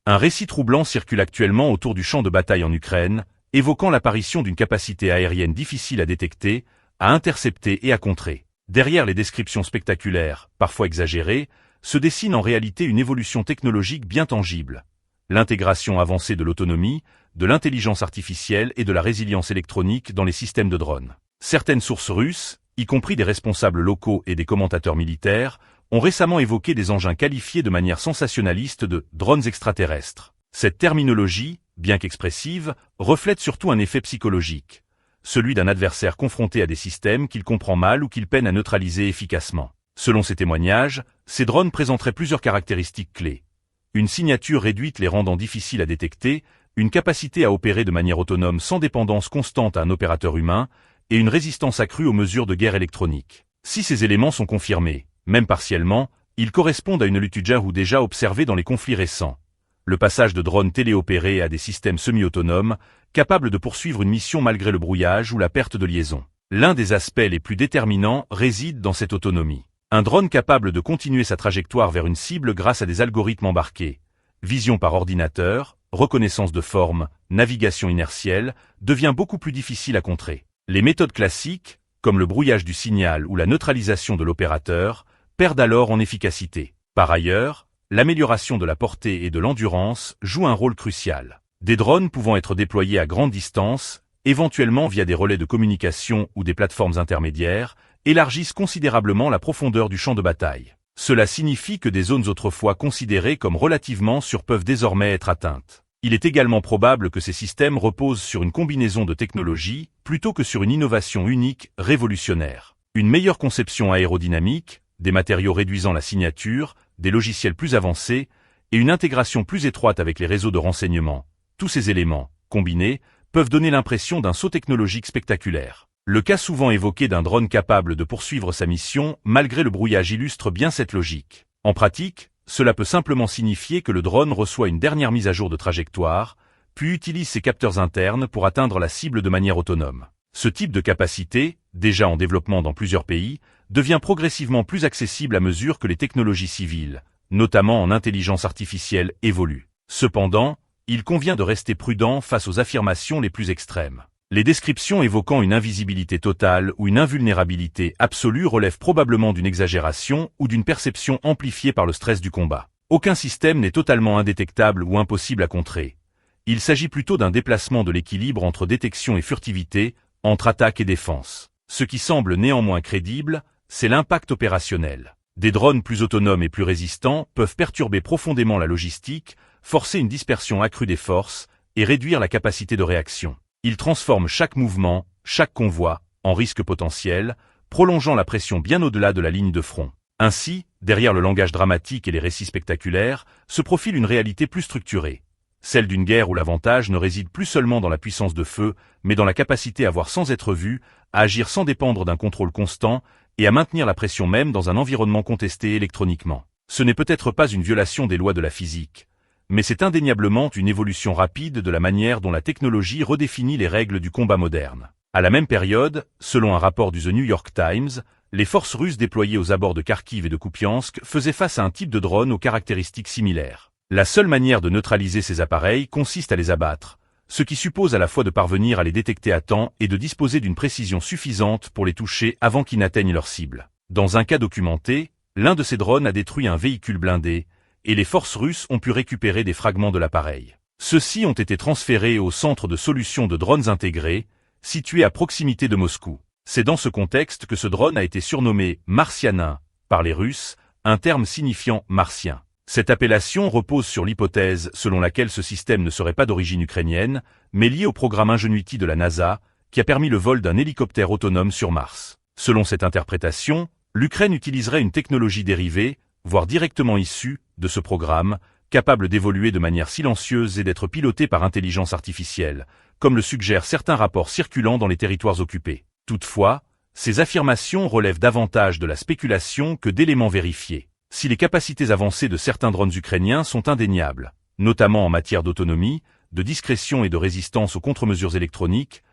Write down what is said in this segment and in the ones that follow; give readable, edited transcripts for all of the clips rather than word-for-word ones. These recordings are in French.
Un récit troublant circule actuellement autour du champ de bataille en Ukraine, évoquant l'apparition d'une capacité aérienne difficile à détecter, à intercepter et à contrer. Derrière les descriptions spectaculaires, parfois exagérées, se dessine en réalité une évolution technologique bien tangible. L'intégration avancée de l'autonomie, de l'intelligence artificielle et de la résilience électronique dans les systèmes de drones. Certaines sources russes, y compris des responsables locaux et des commentateurs militaires, ont récemment évoqué des engins qualifiés de manière sensationnaliste de « drones extraterrestres ». Cette terminologie, bien qu'expressive, reflète surtout un effet psychologique, celui d'un adversaire confronté à des systèmes qu'il comprend mal ou qu'il peine à neutraliser efficacement. Selon ces témoignages, ces drones présenteraient plusieurs caractéristiques clés. Une signature réduite les rendant difficiles à détecter, une capacité à opérer de manière autonome sans dépendance constante à un opérateur humain, et une résistance accrue aux mesures de guerre électronique. Si ces éléments sont confirmés, même partiellement, ils correspondent à une lutte déjà observée dans les conflits récents. Le passage de drones téléopérés à des systèmes semi-autonomes, capables de poursuivre une mission malgré le brouillage ou la perte de liaison. L'un des aspects les plus déterminants réside dans cette autonomie. Un drone capable de continuer sa trajectoire vers une cible grâce à des algorithmes embarqués, vision par ordinateur, reconnaissance de forme, navigation inertielle, devient beaucoup plus difficile à contrer. Les méthodes classiques, comme le brouillage du signal ou la neutralisation de l'opérateur, perdent alors en efficacité. Par ailleurs, l'amélioration de la portée et de l'endurance joue un rôle crucial. Des drones pouvant être déployés à grande distance, éventuellement via des relais de communication ou des plateformes intermédiaires, élargissent considérablement la profondeur du champ de bataille. Cela signifie que des zones autrefois considérées comme relativement sûres peuvent désormais être atteintes. Il est également probable que ces systèmes reposent sur une combinaison de technologies, plutôt que sur une innovation unique, révolutionnaire. Une meilleure conception aérodynamique, des matériaux réduisant la signature, des logiciels plus avancés, et une intégration plus étroite avec les réseaux de renseignement. Tous ces éléments, combinés, peuvent donner l'impression d'un saut technologique spectaculaire. Le cas souvent évoqué d'un drone capable de poursuivre sa mission malgré le brouillage illustre bien cette logique. En pratique, cela peut simplement signifier que le drone reçoit une dernière mise à jour de trajectoire, puis utilise ses capteurs internes pour atteindre la cible de manière autonome. Ce type de capacité, déjà en développement dans plusieurs pays, devient progressivement plus accessible à mesure que les technologies civiles, notamment en intelligence artificielle, évoluent. Cependant, il convient de rester prudent face aux affirmations les plus extrêmes. Les descriptions évoquant une invisibilité totale ou une invulnérabilité absolue relèvent probablement d'une exagération ou d'une perception amplifiée par le stress du combat. Aucun système n'est totalement indétectable ou impossible à contrer. Il s'agit plutôt d'un déplacement de l'équilibre entre détection et furtivité, entre attaque et défense. Ce qui semble néanmoins crédible, c'est l'impact opérationnel. Des drones plus autonomes et plus résistants peuvent perturber profondément la logistique, forcer une dispersion accrue des forces et réduire la capacité de réaction. Ils transforment chaque mouvement, chaque convoi, en risque potentiel, prolongeant la pression bien au-delà de la ligne de front. Ainsi, derrière le langage dramatique et les récits spectaculaires, se profile une réalité plus structurée. Celle d'une guerre où l'avantage ne réside plus seulement dans la puissance de feu, mais dans la capacité à voir sans être vu, à agir sans dépendre d'un contrôle constant, et à maintenir la pression même dans un environnement contesté électroniquement. Ce n'est peut-être pas une violation des lois de la physique, mais c'est indéniablement une évolution rapide de la manière dont la technologie redéfinit les règles du combat moderne. À la même période, selon un rapport du The New York Times, les forces russes déployées aux abords de Kharkiv et de Kupiansk faisaient face à un type de drone aux caractéristiques similaires. La seule manière de neutraliser ces appareils consiste à les abattre, ce qui suppose à la fois de parvenir à les détecter à temps et de disposer d'une précision suffisante pour les toucher avant qu'ils n'atteignent leur cible. Dans un cas documenté, l'un de ces drones a détruit un véhicule blindé, et les forces russes ont pu récupérer des fragments de l'appareil. Ceux-ci ont été transférés au centre de solution de drones intégrés, situé à proximité de Moscou. C'est dans ce contexte que ce drone a été surnommé « martianin » par les Russes, un terme signifiant « martien ». Cette appellation repose sur l'hypothèse selon laquelle ce système ne serait pas d'origine ukrainienne, mais lié au programme Ingenuity de la NASA, qui a permis le vol d'un hélicoptère autonome sur Mars. Selon cette interprétation, l'Ukraine utiliserait une technologie dérivée, voire directement issue, de ce programme, capable d'évoluer de manière silencieuse et d'être piloté par intelligence artificielle, comme le suggèrent certains rapports circulant dans les territoires occupés. Toutefois, ces affirmations relèvent davantage de la spéculation que d'éléments vérifiés. Si les capacités avancées de certains drones ukrainiens sont indéniables, notamment en matière d'autonomie, de discrétion et de résistance aux contre-mesures électroniques,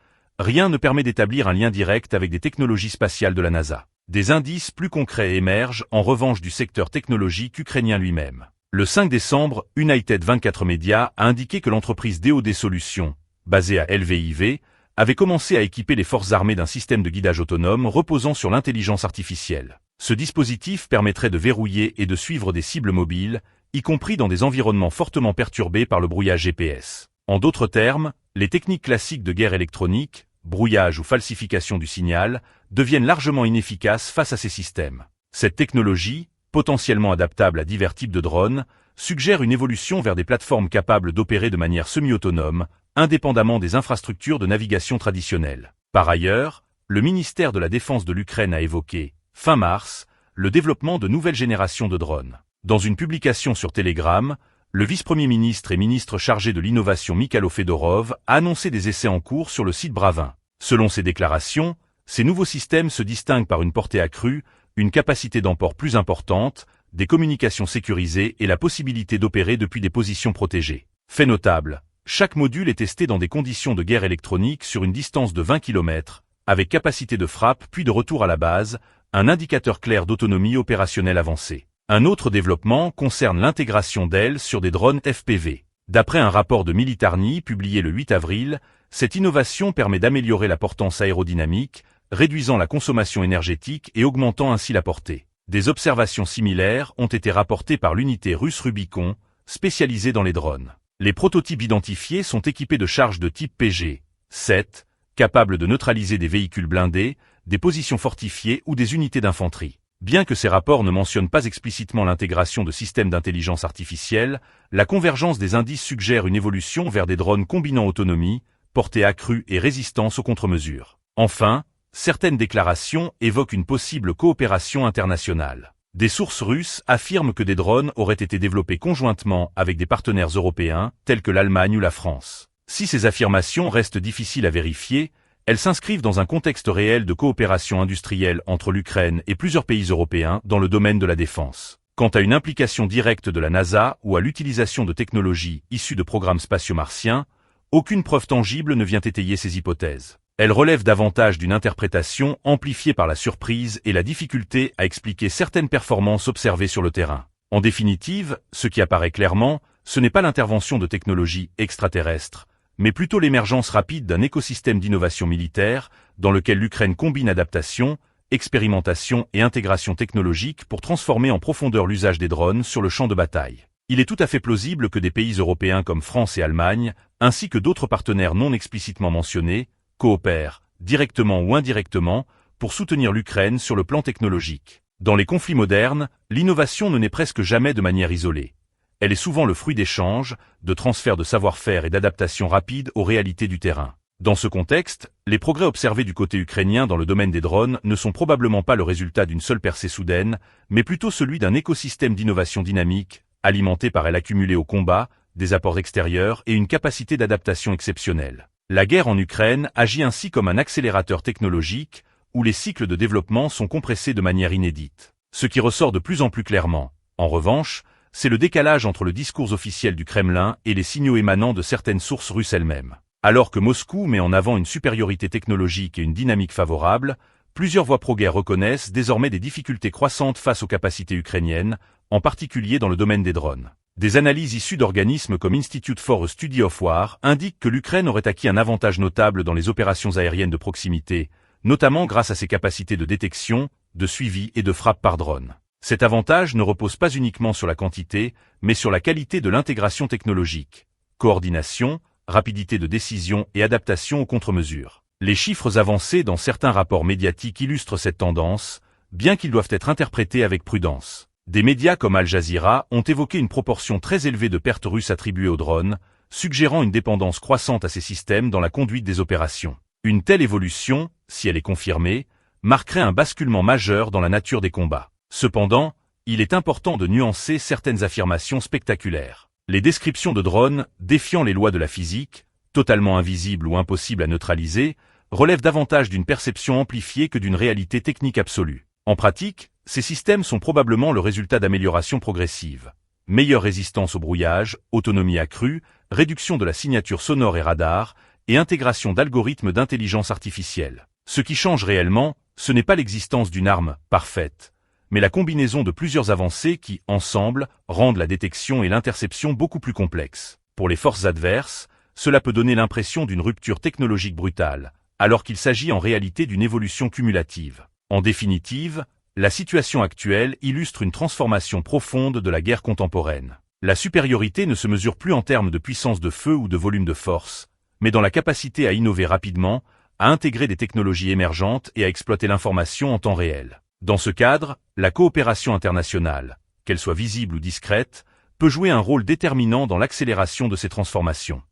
rien ne permet d'établir un lien direct avec des technologies spatiales de la NASA. Des indices plus concrets émergent en revanche du secteur technologique ukrainien lui-même. Le 5 décembre, United 24 Media a indiqué que l'entreprise DOD Solutions, basée à LVIV, avait commencé à équiper les forces armées d'un système de guidage autonome reposant sur l'intelligence artificielle. Ce dispositif permettrait de verrouiller et de suivre des cibles mobiles, y compris dans des environnements fortement perturbés par le brouillage GPS. En d'autres termes, les techniques classiques de guerre électronique, brouillage ou falsification du signal, deviennent largement inefficaces face à ces systèmes. Cette technologie, potentiellement adaptable à divers types de drones, suggère une évolution vers des plateformes capables d'opérer de manière semi-autonome, indépendamment des infrastructures de navigation traditionnelles. Par ailleurs, le ministère de la Défense de l'Ukraine a évoqué, fin mars, le développement de nouvelles générations de drones. Dans une publication sur Telegram, le vice-premier ministre et ministre chargé de l'innovation Mikhailo Fedorov a annoncé des essais en cours sur le site Bravin. Selon ses déclarations, ces nouveaux systèmes se distinguent par une portée accrue, une capacité d'emport plus importante, des communications sécurisées et la possibilité d'opérer depuis des positions protégées. Fait notable, chaque module est testé dans des conditions de guerre électronique sur une distance de 20 km, avec capacité de frappe puis de retour à la base, un indicateur clair d'autonomie opérationnelle avancée. Un autre développement concerne l'intégration d'ailes sur des drones FPV. D'après un rapport de Militarny publié le 8 avril, cette innovation permet d'améliorer la portance aérodynamique, réduisant la consommation énergétique et augmentant ainsi la portée. Des observations similaires ont été rapportées par l'unité russe Rubicon, spécialisée dans les drones. Les prototypes identifiés sont équipés de charges de type PG-7, capables de neutraliser des véhicules blindés, des positions fortifiées ou des unités d'infanterie. Bien que ces rapports ne mentionnent pas explicitement l'intégration de systèmes d'intelligence artificielle, la convergence des indices suggère une évolution vers des drones combinant autonomie, portée accrue et résistance aux contre-mesures. Enfin, certaines déclarations évoquent une possible coopération internationale. Des sources russes affirment que des drones auraient été développés conjointement avec des partenaires européens, tels que l'Allemagne ou la France. Si ces affirmations restent difficiles à vérifier, elles s'inscrivent dans un contexte réel de coopération industrielle entre l'Ukraine et plusieurs pays européens dans le domaine de la défense. Quant à une implication directe de la NASA ou à l'utilisation de technologies issues de programmes spatiaux martiens, aucune preuve tangible ne vient étayer ces hypothèses. Elles relèvent davantage d'une interprétation amplifiée par la surprise et la difficulté à expliquer certaines performances observées sur le terrain. En définitive, ce qui apparaît clairement, ce n'est pas l'intervention de technologies extraterrestres, mais plutôt l'émergence rapide d'un écosystème d'innovation militaire dans lequel l'Ukraine combine adaptation, expérimentation et intégration technologique pour transformer en profondeur l'usage des drones sur le champ de bataille. Il est tout à fait plausible que des pays européens comme France et Allemagne, ainsi que d'autres partenaires non explicitement mentionnés, coopèrent, directement ou indirectement, pour soutenir l'Ukraine sur le plan technologique. Dans les conflits modernes, l'innovation ne naît presque jamais de manière isolée. Elle est souvent le fruit d'échanges, de transferts de savoir-faire et d'adaptations rapides aux réalités du terrain. Dans ce contexte, les progrès observés du côté ukrainien dans le domaine des drones ne sont probablement pas le résultat d'une seule percée soudaine, mais plutôt celui d'un écosystème d'innovation dynamique, alimenté par elle accumulée au combat, des apports extérieurs et une capacité d'adaptation exceptionnelle. La guerre en Ukraine agit ainsi comme un accélérateur technologique, où les cycles de développement sont compressés de manière inédite. Ce qui ressort de plus en plus clairement, en revanche, c'est le décalage entre le discours officiel du Kremlin et les signaux émanant de certaines sources russes elles-mêmes. Alors que Moscou met en avant une supériorité technologique et une dynamique favorable, plusieurs voix pro-guerre reconnaissent désormais des difficultés croissantes face aux capacités ukrainiennes, en particulier dans le domaine des drones. Des analyses issues d'organismes comme Institute for a Study of War indiquent que l'Ukraine aurait acquis un avantage notable dans les opérations aériennes de proximité, notamment grâce à ses capacités de détection, de suivi et de frappe par drone. Cet avantage ne repose pas uniquement sur la quantité, mais sur la qualité de l'intégration technologique, coordination, rapidité de décision et adaptation aux contre-mesures. Les chiffres avancés dans certains rapports médiatiques illustrent cette tendance, bien qu'ils doivent être interprétés avec prudence. Des médias comme Al Jazeera ont évoqué une proportion très élevée de pertes russes attribuées aux drones, suggérant une dépendance croissante à ces systèmes dans la conduite des opérations. Une telle évolution, si elle est confirmée, marquerait un basculement majeur dans la nature des combats. Cependant, il est important de nuancer certaines affirmations spectaculaires. Les descriptions de drones, défiant les lois de la physique, totalement invisibles ou impossibles à neutraliser, relèvent davantage d'une perception amplifiée que d'une réalité technique absolue. En pratique, ces systèmes sont probablement le résultat d'améliorations progressives. Meilleure résistance au brouillage, autonomie accrue, réduction de la signature sonore et radar, et intégration d'algorithmes d'intelligence artificielle. Ce qui change réellement, ce n'est pas l'existence d'une arme parfaite, mais la combinaison de plusieurs avancées qui, ensemble, rendent la détection et l'interception beaucoup plus complexes. Pour les forces adverses, cela peut donner l'impression d'une rupture technologique brutale, alors qu'il s'agit en réalité d'une évolution cumulative. En définitive, la situation actuelle illustre une transformation profonde de la guerre contemporaine. La supériorité ne se mesure plus en termes de puissance de feu ou de volume de force, mais dans la capacité à innover rapidement, à intégrer des technologies émergentes et à exploiter l'information en temps réel. Dans ce cadre, la coopération internationale, qu'elle soit visible ou discrète, peut jouer un rôle déterminant dans l'accélération de ces transformations.